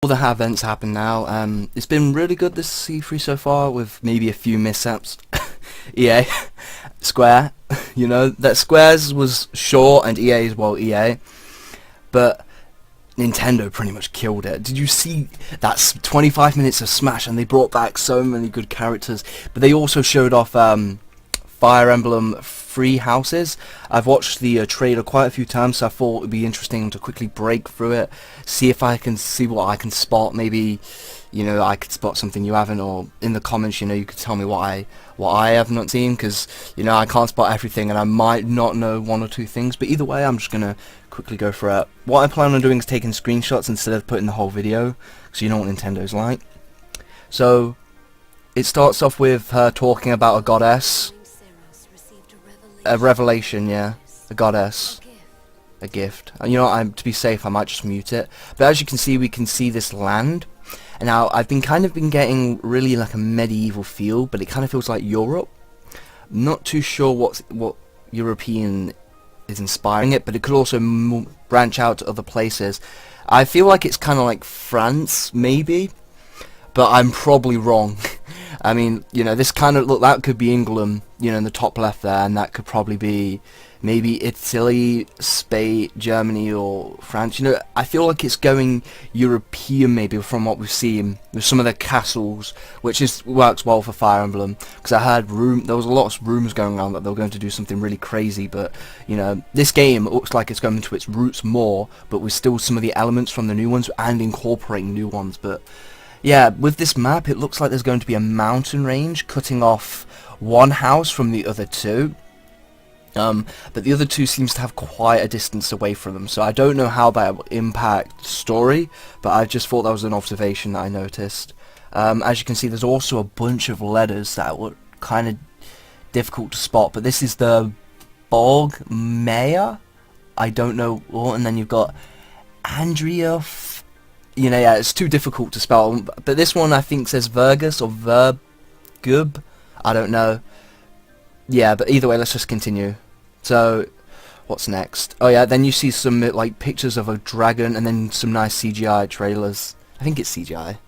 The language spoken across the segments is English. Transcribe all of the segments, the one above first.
All the events happen now. It's been really good this C3 so far, with maybe a few mishaps. EA, Square, you know that Square's was short and EA's, well, EA, but Nintendo pretty much killed it. Did you see that 25 minutes of Smash, and they brought back so many good characters, but they also showed off Fire Emblem Free Houses. I've watched the trailer quite a few times, so I thought it would be interesting to quickly break through it, see if I can see what I can spot. Maybe, you know, I could spot something you haven't, or in the comments, you know, you could tell me what I have not seen, because, you know, I can't spot everything, and I might not know one or two things, but either way, I'm just going to quickly go for it. What I plan on doing is taking screenshots instead of putting the whole video, because you know what Nintendo's like. So, it starts off with her talking about a goddess. A revelation, yeah. A goddess. A gift. And you know what, to be safe, I might just mute it. But as you can see, we can see this land. And now, I've been getting really like a medieval feel, but it kind of feels like Europe. Not too sure what European is inspiring it, but it could also branch out to other places. I feel like it's kind of like France, maybe, but I'm probably wrong. I mean, you know, this kind of look, that could be England, you know, in the top left there, and that could probably be maybe Italy, Spain, Germany, or France. You know, I feel like it's going European, maybe, from what we've seen with some of the castles, which works well for Fire Emblem, because I heard there was a lot of rumours going on that they were going to do something really crazy, but, you know, this game looks like it's going to its roots more, but with still some of the elements from the new ones and incorporating new ones. But yeah, with this map, it looks like there's going to be a mountain range cutting off one house from the other two. But the other two seems to have quite a distance away from them, so I don't know how that will impact story, but I just thought that was an observation that I noticed. As you can see, there's also a bunch of letters that were kind of difficult to spot, but this is the Bog Maya? I don't know what, and then you've got Andrea. You know, yeah, it's too difficult to spell, but this one I think says Vergus or Vergub, I don't know. Yeah, but either way, let's just continue. So, what's next? Oh yeah, then you see some like pictures of a dragon, and then some nice CGI trailers. I think it's CGI.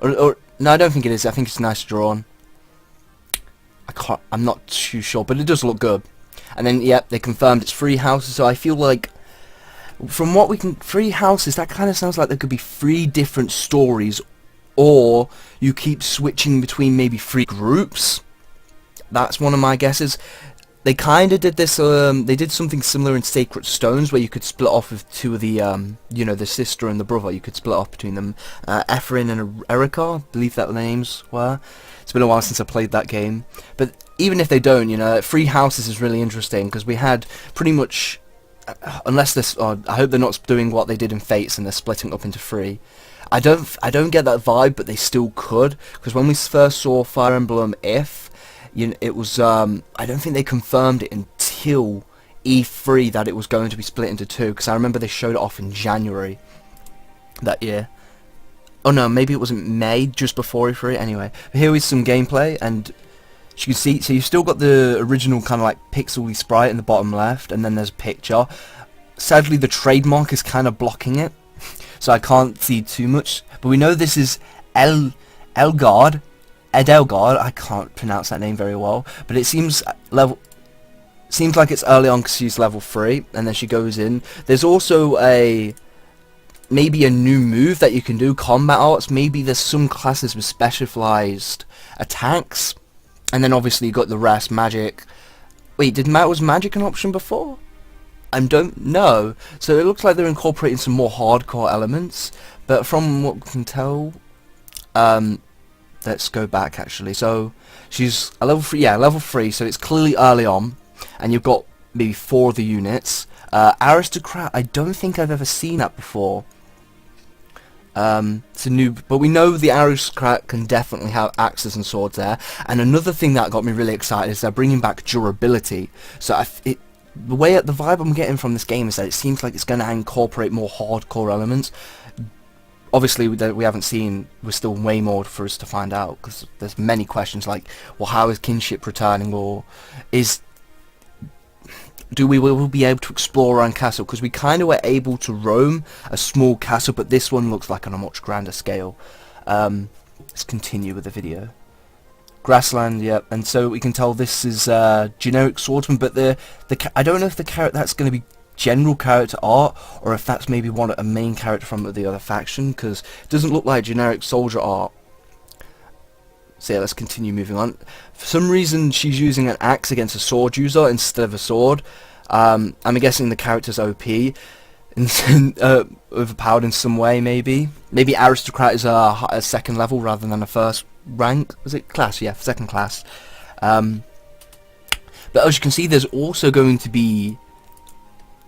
Or no, I don't think it is. I think it's nice drawn. I'm not too sure, but it does look good. And then, yep, they confirmed it's free houses, so I feel like, from what we can, free houses, that kind of sounds like there could be 3 different stories, or you keep switching between maybe 3 groups. That's one of my guesses. They kind of did this, they did something similar in Sacred Stones, where you could split off with 2 of the, you know, the sister and the brother. You could split off between them. Ephraim and Erica, I believe that the names were. It's been a while since I played that game. But even if they don't, you know, free houses is really interesting, because we had pretty much, unless this, I hope they're not doing what they did in Fates and they're splitting up into 3. I don't get that vibe, but they still could, because when we first saw Fire Emblem If, you know, it was I don't think they confirmed it until E3 that it was going to be split into 2, because I remember they showed it off in January that year. Oh no, maybe it was in May, just before E3. Anyway, here is some gameplay, and you can see, so you've still got the original kind of like pixely sprite in the bottom left, and then there's a picture. Sadly, the trademark is kind of blocking it, so I can't see too much. But we know this is Edelgard. I can't pronounce that name very well, but it seems like it's early on, because she's level 3, and then she goes in. There's also maybe a new move that you can do, combat arts. Maybe there's some classes with specialized attacks. And then obviously you got the rest, magic. Wait, was magic an option before? I don't know. So it looks like they're incorporating some more hardcore elements. But from what we can tell, let's go back actually. So she's a level 3, yeah, level 3. So it's clearly early on, and you've got maybe 4 of the units. Aristocrat, I don't think I've ever seen that before. It's a new, but we know the Aristocrat can definitely have axes and swords there. And another thing that got me really excited is they're bringing back durability. So the vibe I'm getting from this game is that it seems like it's going to incorporate more hardcore elements. Obviously, we haven't seen. We're still way more for us to find out, because there's many questions like, well, how is kinship returning, or is we will be able to explore around castle, because we kind of were able to roam a small castle, but this one looks like on a much grander scale. Let's continue with the video. Grassland, yep, and so we can tell this is generic swordsman, but I don't know if the character that's going to be general character art, or if that's maybe a main character from the other faction, because it doesn't look like generic soldier art. So yeah, let's continue moving on. For some reason, she's using an axe against a sword user instead of a sword. I'm guessing the character's OP, overpowered in some way, maybe. Maybe aristocrat is a second level rather than a first rank. Was it class? Yeah, second class. But as you can see, there's also going to be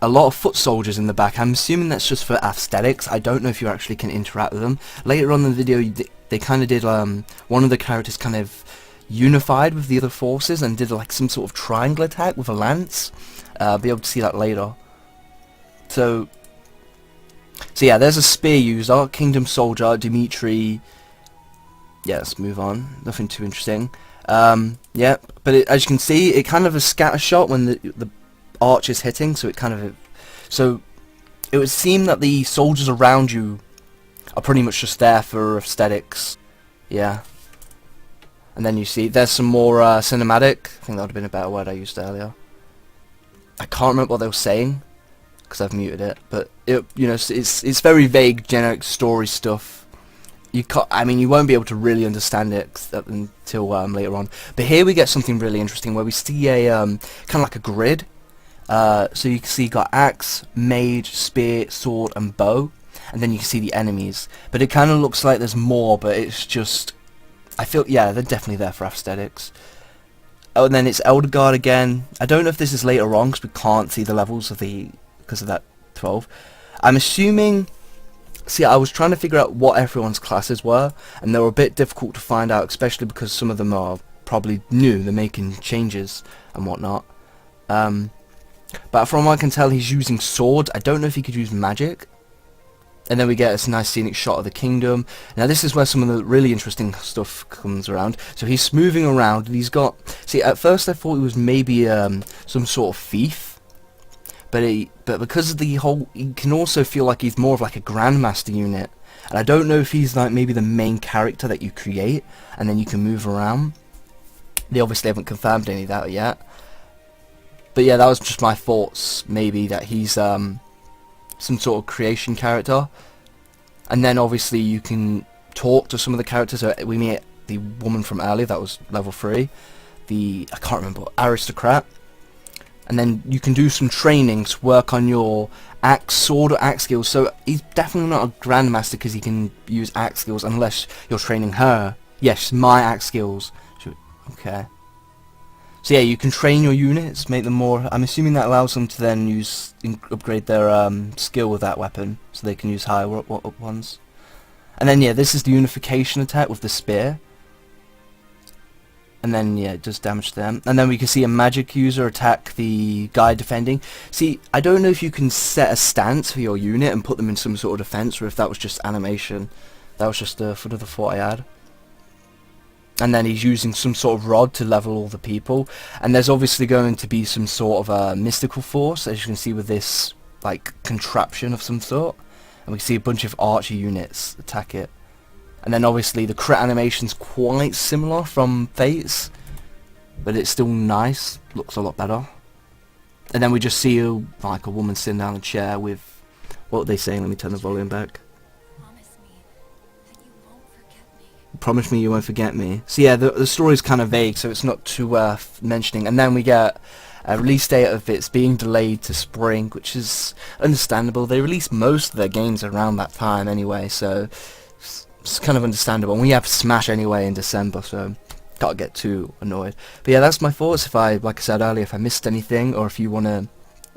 a lot of foot soldiers in the back. I'm assuming that's just for aesthetics. I don't know if you actually can interact with them. Later on in the video, they kind of did, one of the characters kind of unified with the other forces and did like some sort of triangle attack with a lance. Be able to see that later. So yeah, there's a spear user, Kingdom Soldier, Dimitri. Yeah, let's move on. Nothing too interesting. Yeah, but as you can see, it kind of a scatter shot when the arch is hitting, so it would seem that the soldiers around you are pretty much just there for aesthetics. Yeah. And then you see there's some more cinematic. I think that would have been a better word I used earlier. I can't remember what they were saying because I've muted it, but it's very vague, generic story stuff. You won't be able to really understand it until later on. But here we get something really interesting where we see a kind of like a grid. So you can see you got axe, mage, spear, sword, and bow, and then you can see the enemies. But it kind of looks like there's more, but it's just, I feel, yeah, they're definitely there for aesthetics. Oh, and then it's Elder Guard again. I don't know if this is later on because we can't see the levels of because of that 12. I'm assuming. See, I was trying to figure out what everyone's classes were, and they were a bit difficult to find out, especially because some of them are probably new. They're making changes and whatnot. But from what I can tell, he's using swords. I don't know if he could use magic. And then we get this nice scenic shot of the kingdom. Now this is where some of the really interesting stuff comes around. So he's moving around, and he's got... See, at first I thought he was maybe some sort of thief. But because of the whole... You can also feel like he's more of like a Grandmaster unit. And I don't know if he's like maybe the main character that you create, and then you can move around. They obviously haven't confirmed any of that yet. But yeah, that was just my thoughts, maybe, that he's some sort of creation character. And then obviously you can talk to some of the characters. So we meet the woman from earlier, that was level 3. I can't remember, aristocrat. And then you can do some training to work on your axe, sword or axe skills. So he's definitely not a grandmaster because he can use axe skills unless you're training her. Yes, my axe skills. Okay. So yeah, you can train your units, make them more... I'm assuming that allows them to then upgrade their skill with that weapon, so they can use higher ones. And then yeah, this is the unification attack with the spear. And then yeah, it does damage to them. And then we can see a magic user attack the guy defending. See, I don't know if you can set a stance for your unit and put them in some sort of defense, or if that was just animation. That was just a foot of the thought I had. And then he's using some sort of rod to level all the people. And there's obviously going to be some sort of a mystical force, as you can see with this like contraption of some sort. And we see a bunch of archer units attack it. And then obviously the crit animation's quite similar from Fate's, but it's still nice, looks a lot better. And then we just see like a woman sitting down in a chair with, what are they saying? Let me turn the volume back. Promise me you won't forget me. So yeah, the story's kind of vague, so it's not too worth mentioning. And then we get a release date of it's being delayed to spring, which is understandable. They release most of their games around that time anyway, so it's kind of understandable. And we have Smash anyway in December, so can't get too annoyed. But yeah, that's my thoughts. If like I said earlier, if I missed anything, or if you want to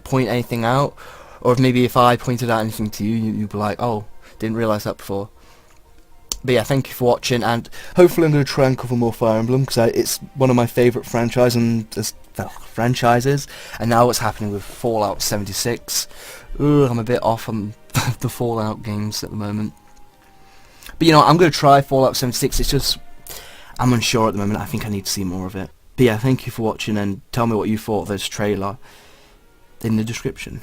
point anything out, or if maybe if I pointed out anything to you, you'd be like, oh, didn't realise that before. But yeah, thank you for watching, and hopefully I'm going to try and cover more Fire Emblem, because it's one of my favourite franchises, and now what's happening with Fallout 76. I'm a bit off on the Fallout games at the moment. But you know, I'm going to try Fallout 76, it's just, I'm unsure at the moment, I think I need to see more of it. But yeah, thank you for watching, and tell me what you thought of this trailer. in the description.